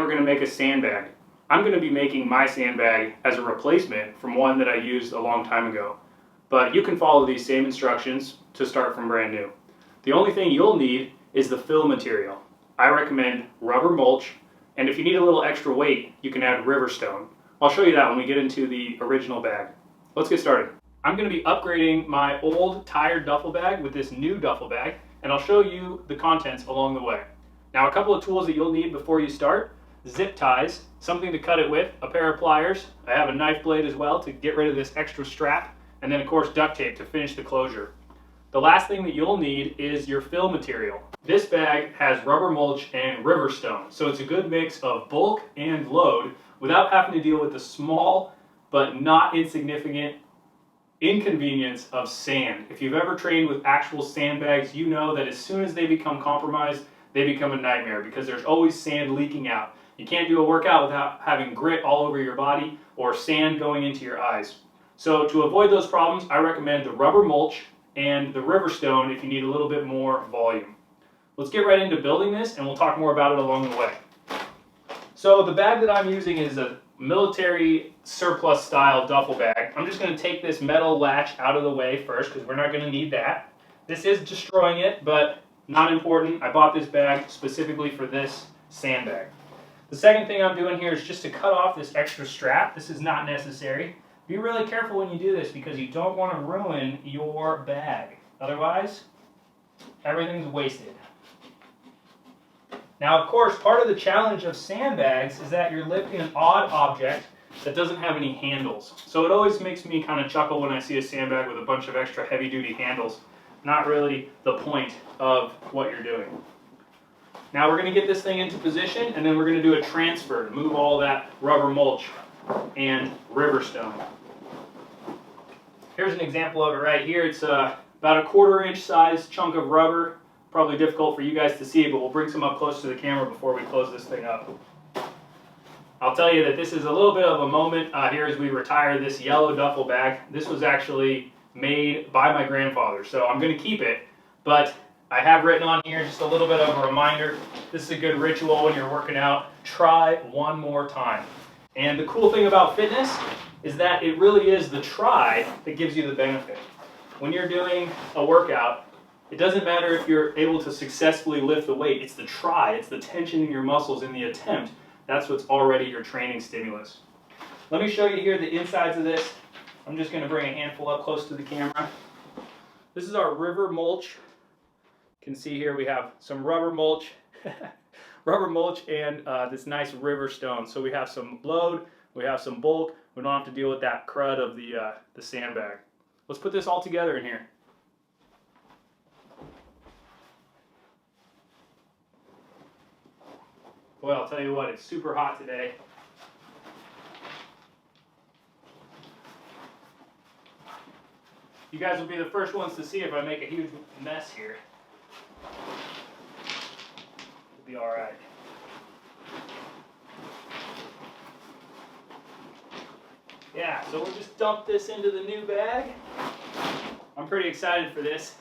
we're going to make a sandbag. I'm going to be making my sandbag as a replacement from one that I used a long time ago. But you can follow these same instructions to start from brand new. The only thing you'll need is the fill material. I recommend rubber mulch, and if you need a little extra weight, you can add river stone. I'll show you that when we get into the original bag. Let's get started. I'm going to be upgrading my old tired duffel bag with this new duffel bag, and I'll show you the contents along the way. Now, a couple of tools that you'll need before you start: zip ties, something to cut it with, a pair of pliers. I have a knife blade as well to get rid of this extra strap, and then of course duct tape to finish the closure. The last thing that you'll need is your fill material. This bag has rubber mulch and river stone, so it's a good mix of bulk and load without having to deal with the small but not insignificant inconvenience of sand. If you've ever trained with actual sandbags, you know that as soon as they become compromised, they become a nightmare because there's always sand leaking out. You can't do a workout without having grit all over your body or sand going into your eyes. So to avoid those problems, I recommend the rubber mulch and the river stone if you need a little bit more volume. Let's get right into building this, and we'll talk more about it along the way. So the bag that I'm using is a military surplus style duffel bag. I'm just going to take this metal latch out of the way first because we're not going to need that. This is destroying it, but not important. I bought this bag specifically for this sandbag. The second thing I'm doing here is just to cut off this extra strap. This is not necessary. Be really careful when you do this because you don't want to ruin your bag. Otherwise, everything's wasted. Now, of course, part of the challenge of sandbags is that you're lifting an odd object that doesn't have any handles. So it always makes me kind of chuckle when I see a sandbag with a bunch of extra heavy-duty handles. Not really the point of what you're doing. Now we're going to get this thing into position, and then we're going to do a transfer to move all that rubber mulch and river stone. Here's an example of it right here. It's about a 1/4 inch size chunk of rubber. Probably difficult for you guys to see, but we'll bring some up close to the camera before we close this thing up. I'll tell you that this is a little bit of a moment here as we retire this yellow duffel bag. This was actually made by my grandfather, so I'm going to keep it, but I have written on here just a little bit of a reminder. This is a good ritual when you're working out. Try one more time. And the cool thing about fitness is that it really is the try that gives you the benefit. When you're doing a workout, it doesn't matter if you're able to successfully lift the weight. It's the try, it's the tension in your muscles in the attempt. That's what's already your training stimulus. Let me show you here the insides of this. I'm just going to bring a handful up close to the camera. This is our river mulch. You can see here we have some rubber mulch, and this nice river stone. So we have some load, we have some bulk. We don't have to deal with that crud of the sandbag. Let's put this all together in here. Boy, I'll tell you what, it's super hot today. You guys will be the first ones to see if I make a huge mess here. It'll be all right. Yeah, so we'll just dump this into the new bag. I'm pretty excited for this.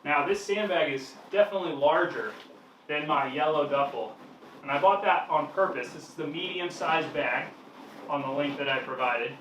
Now this sandbag is definitely larger than my yellow duffel, and I bought that on purpose. This is the medium-sized bag on the link that I provided.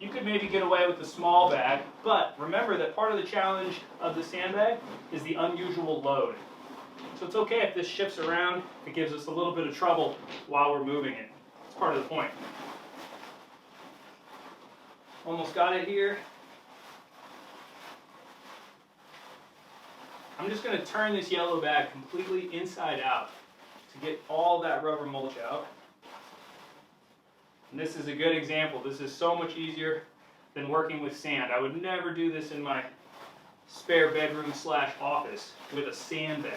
You could maybe get away with the small bag, but remember that part of the challenge of the sandbag is the unusual load. So it's okay if this shifts around. It gives us a little bit of trouble while we're moving it. It's part of the point. Almost got it here. I'm just going to turn this yellow bag completely inside out to get all that rubber mulch out. And this is a good example. This is so much easier than working with sand. I would never do this in my spare bedroom / office with a sandbag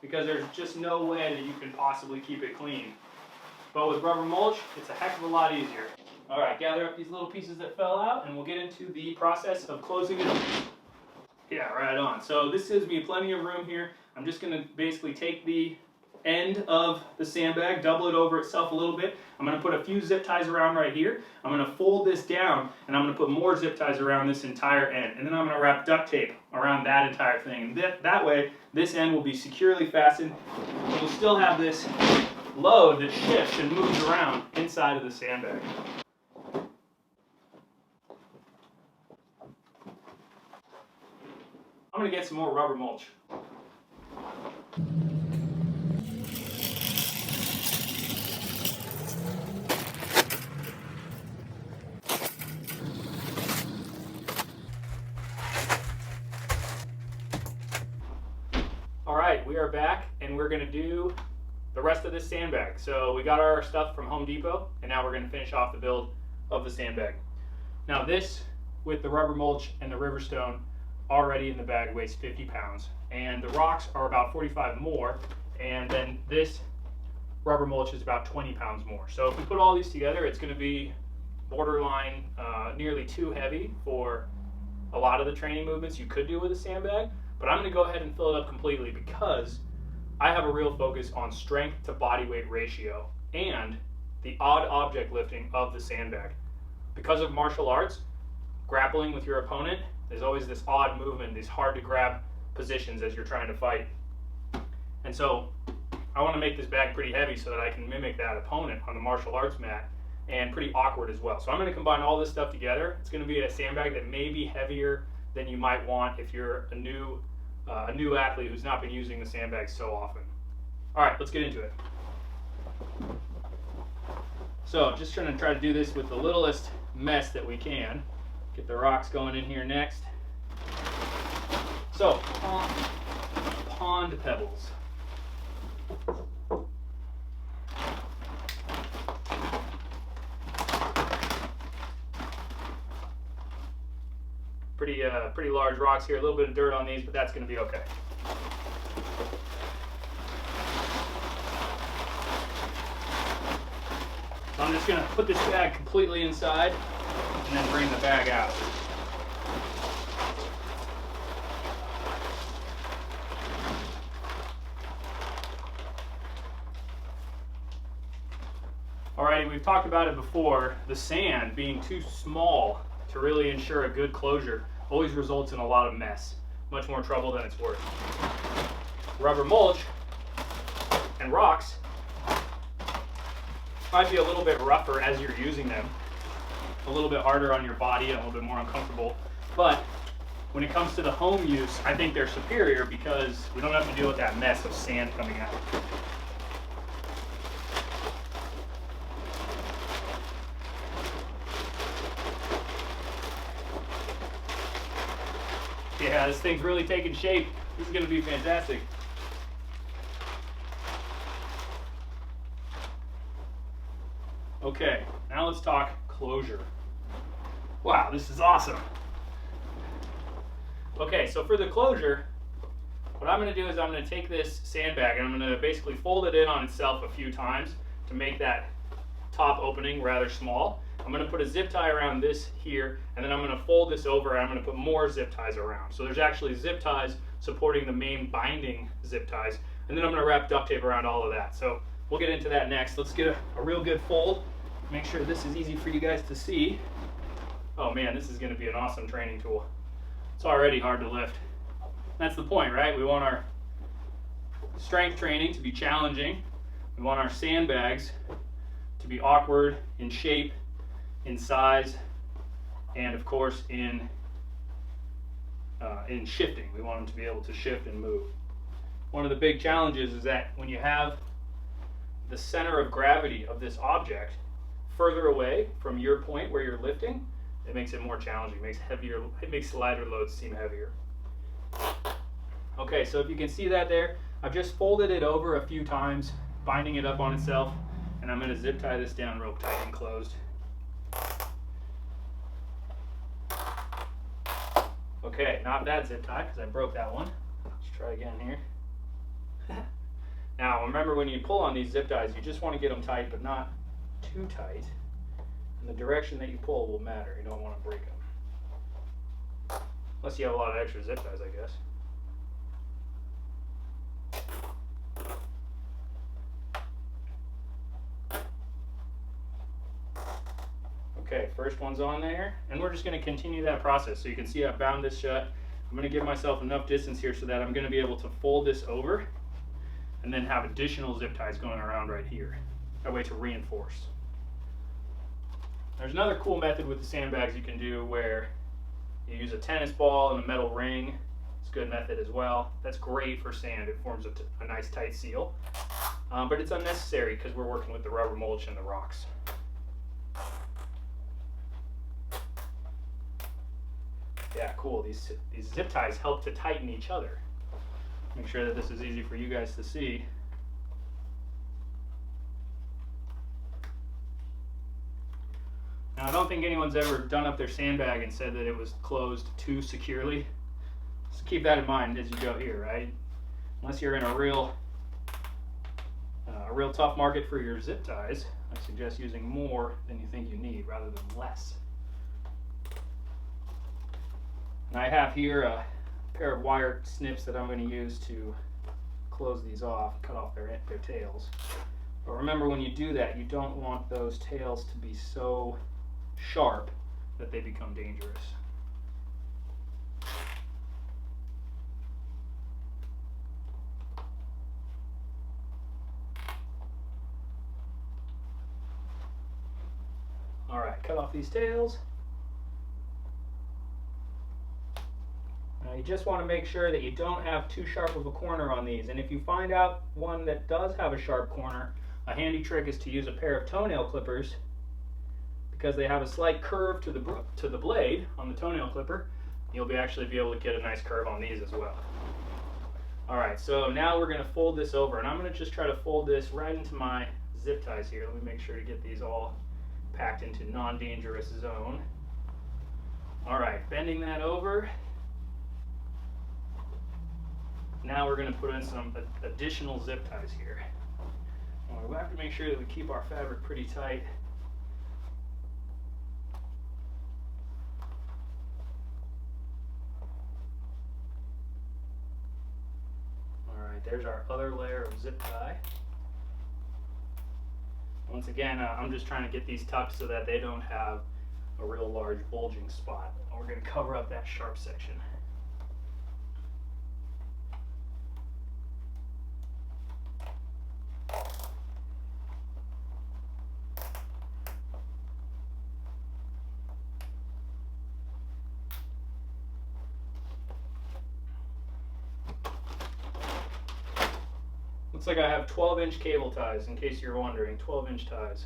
because there's just no way that you can possibly keep it clean. But with rubber mulch, it's a heck of a lot easier. All right, gather up these little pieces that fell out and we'll get into the process of closing it up. Yeah, right on. So this gives me plenty of room here. I'm just going to basically take the end of the sandbag, double it over itself a little bit. I'm going to put a few zip ties around right here. I'm going to fold this down, and I'm going to put more zip ties around this entire end. And then I'm going to wrap duct tape around that entire thing. And that way, this end will be securely fastened. You'll still have this load that shifts and moves around inside of the sandbag. I'm going to get some more rubber mulch. Alright, we are back and we're going to do the rest of this sandbag. So we got our stuff from Home Depot and now we're going to finish off the build of the sandbag. Now this, with the rubber mulch and the Riverstone already in the bag, weighs 50 pounds. And the rocks are about 45 more, and then this rubber mulch is about 20 pounds more. So if we put all these together, it's going to be borderline nearly too heavy for a lot of the training movements you could do with a sandbag. But I'm going to go ahead and fill it up completely because I have a real focus on strength to body weight ratio and the odd object lifting of the sandbag. Because of martial arts, grappling with your opponent, there's always this odd movement, these hard to grab positions as you're trying to fight. And so I want to make this bag pretty heavy so that I can mimic that opponent on the martial arts mat, and pretty awkward as well. So I'm going to combine all this stuff together. It's going to be a sandbag that may be heavier than you might want if you're a new athlete who's not been using the sandbag so often. All right, let's get into it. So just trying to try to do this with the littlest mess that we can. Get the rocks going in here next. So, pond pebbles. Pretty large rocks here. A little bit of dirt on these, but that's going to be okay. So I'm just going to put this bag completely inside and then bring the bag out. Alrighty, we've talked about it before. The sand being too small to really ensure a good closure always results in a lot of mess. Much more trouble than it's worth. Rubber mulch and rocks might be a little bit rougher as you're using them. A little bit harder on your body and a little bit more uncomfortable. But when it comes to the home use, I think they're superior because we don't have to deal with that mess of sand coming out. Yeah, this thing's really taking shape. This is going to be fantastic. Okay, now let's talk closure. Wow, this is awesome. Okay, so for the closure, what I'm going to do is I'm going to take this sandbag and I'm going to basically fold it in on itself a few times to make that top opening rather small. I'm going to put a zip tie around this here, and then I'm going to fold this over and I'm going to put more zip ties around. So there's actually zip ties supporting the main binding zip ties, and then I'm going to wrap duct tape around all of that. So we'll get into that next. Let's get a real good fold. Make sure this is easy for you guys to see. Oh man, this is going to be an awesome training tool. It's already hard to lift. That's the point, right? We want our strength training to be challenging. We want our sandbags to be awkward in shape, in size, and of course in shifting. We want them to be able to shift and move. One of the big challenges is that when you have the center of gravity of this object further away from your point where you're lifting, it makes it more challenging. It makes lighter loads seem heavier. Okay, so if you can see that there, I've just folded it over a few times, binding it up on itself, and I'm going to zip tie this down real tight and closed. Okay, not that zip tie because I broke that one. Let's try again here. Now remember, when you pull on these zip ties, you just want to get them tight, but not too tight. And the direction that you pull will matter. You don't want to break them. Unless you have a lot of extra zip ties, I guess. Okay, first one's on there, and we're just going to continue that process. So you can see I've bound this shut. I'm going to give myself enough distance here so that I'm going to be able to fold this over and then have additional zip ties going around right here. That way to reinforce. There's another cool method with the sandbags you can do where you use a tennis ball and a metal ring. It's a good method as well. That's great for sand. It forms a nice tight seal. But it's unnecessary because we're working with the rubber mulch and the rocks. Yeah, cool. These zip ties help to tighten each other. Make sure that this is easy for you guys to see. Now, I don't think anyone's ever done up their sandbag and said that it was closed too securely. So keep that in mind as you go here, right? Unless you're in a real tough market for your zip ties, I suggest using more than you think you need rather than less. And I have here a pair of wire snips that I'm going to use to close these off, cut off their tails. But remember, when you do that, you don't want those tails to be so sharp that they become dangerous. All right, cut off these tails. Now you just want to make sure that you don't have too sharp of a corner on these. And if you find out one that does have a sharp corner, a handy trick is to use a pair of toenail clippers, because they have a slight curve to the blade on the toenail clipper. You'll actually be able to get a nice curve on these as well. All right, so now we're going to fold this over, and I'm going to just try to fold this right into my zip ties here. Let me make sure to get these all packed into non-dangerous zone. All right, bending that over. Now we're going to put in some additional zip ties here. We have to make sure that we keep our fabric pretty tight. All right, there's our other layer of zip tie. Once again, I'm just trying to get these tucked so that they don't have a real large bulging spot. And we're going to cover up that sharp section. Looks like I have 12-inch cable ties, in case you're wondering, 12-inch ties.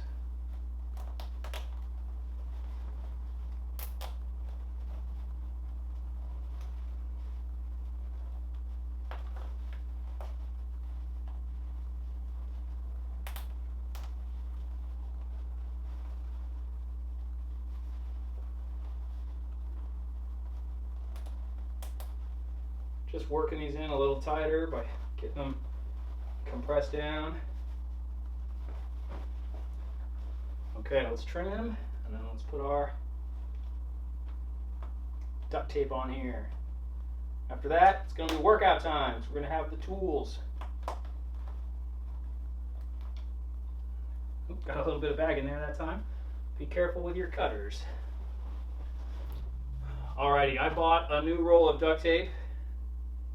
Just working these in a little tighter by getting them compressed down. Okay, let's trim, and then let's put our duct tape on here. After that, it's going to be workout time, so we're going to have the tools. Oop, got a little bit of bag in there that time. Be careful with your cutters. Alrighty, I bought a new roll of duct tape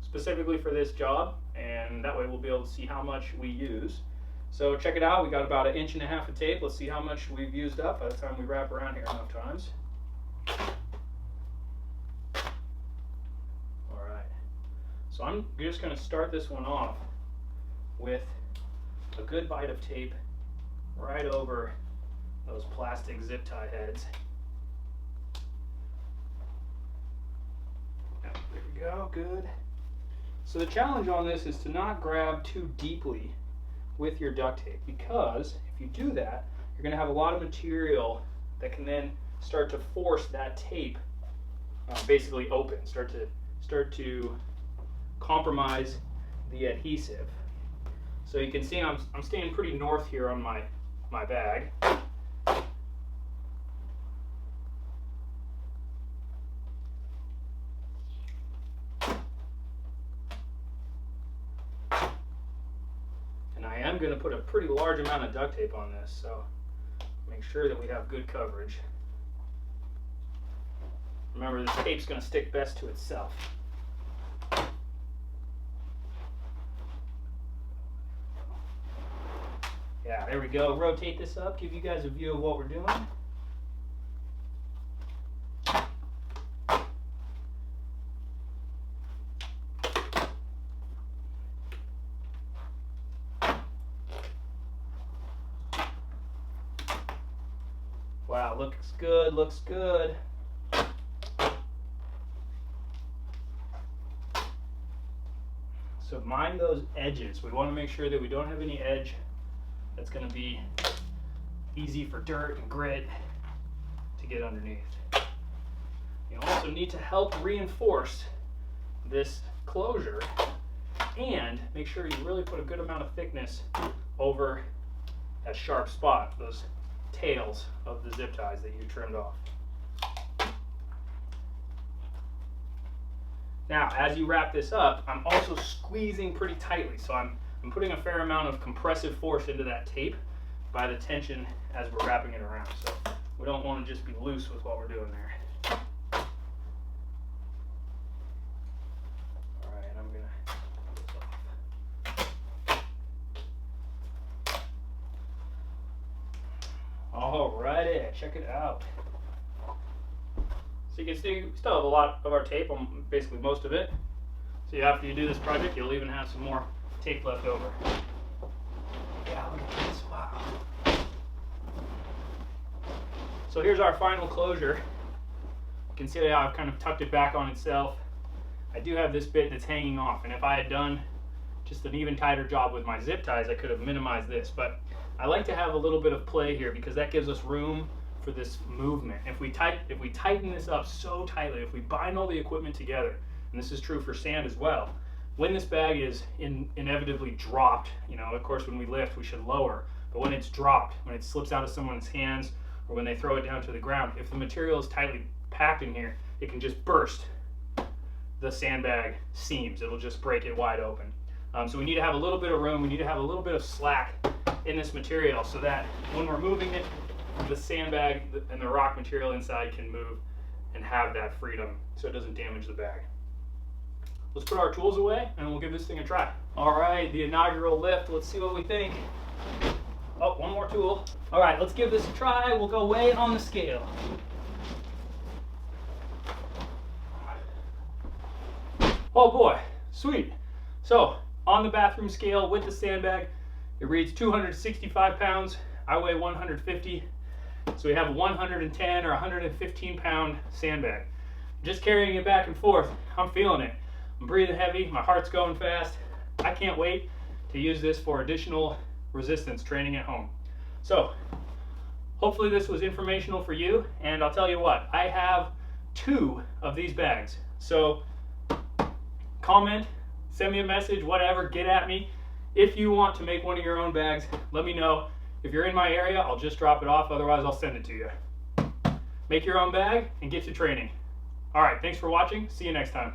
specifically for this job, and that way we'll be able to see how much we use. So check it out, we got about 1.5 inches of tape. Let's see how much we've used up by the time we wrap around here enough times. Alright, so I'm just going to start this one off with a good bite of tape right over those plastic zip tie heads. There we go, good. So the challenge on this is to not grab too deeply with your duct tape, because if you do that, you're going to have a lot of material that can then start to force that tape basically open, start to compromise the adhesive. So you can see I'm staying pretty north here on my bag. I'm going to put a pretty large amount of duct tape on this, so make sure that we have good coverage. Remember, this tape's going to stick best to itself. Yeah, there we go. Rotate this up, give you guys a view of what we're doing. Wow, looks good, looks good. So mind those edges. We want to make sure that we don't have any edge that's going to be easy for dirt and grit to get underneath. You also need to help reinforce this closure and make sure you really put a good amount of thickness over that sharp spot, those tails of the zip ties that you trimmed off. Now, as you wrap this up, I'm also squeezing pretty tightly, so I'm putting a fair amount of compressive force into that tape by the tension as we're wrapping it around. So we don't want to just be loose with what we're doing there. All right, I'm gonna put this off. Alrighty, check it out. So you can see we still have a lot of our tape, on basically most of it. So after you do this project, you'll even have some more tape left over. Yeah, look at this, wow. So here's our final closure. You can see how I've kind of tucked it back on itself. I do have this bit that's hanging off, and if I had done just an even tighter job with my zip ties, I could have minimized this. But I like to have a little bit of play here because that gives us room for this movement. If we tighten this up so tightly, if we bind all the equipment together, and this is true for sand as well, when this bag is inevitably dropped, you know, of course when we lift we should lower, but when it's dropped, when it slips out of someone's hands or when they throw it down to the ground, if the material is tightly packed in here, it can just burst the sandbag seams. It'll just break it wide open. So we need to have a little bit of room, we need to have a little bit of slack in this material so that when we're moving it, the sandbag and the rock material inside can move and have that freedom so it doesn't damage the bag. Let's put our tools away and we'll give this thing a try. All right, the inaugural lift. Let's see what we think. Oh, one more tool. All right, let's give this a try. We'll go weigh it on the scale. Oh boy, sweet. So on the bathroom scale with the sandbag, it reads 265 pounds. I weigh 150. So we have a 110 or 115 pound sandbag. Just carrying it back and forth, I'm feeling it. I'm breathing heavy, my heart's going fast. I can't wait to use this for additional resistance training at home. So hopefully this was informational for you, and I'll tell you what, I have 2 of these bags. So comment, send me a message, whatever, get at me. If you want to make one of your own bags, let me know. If you're in my area, I'll just drop it off, otherwise I'll send it to you. Make your own bag and get to training. All right, thanks for watching. See you next time.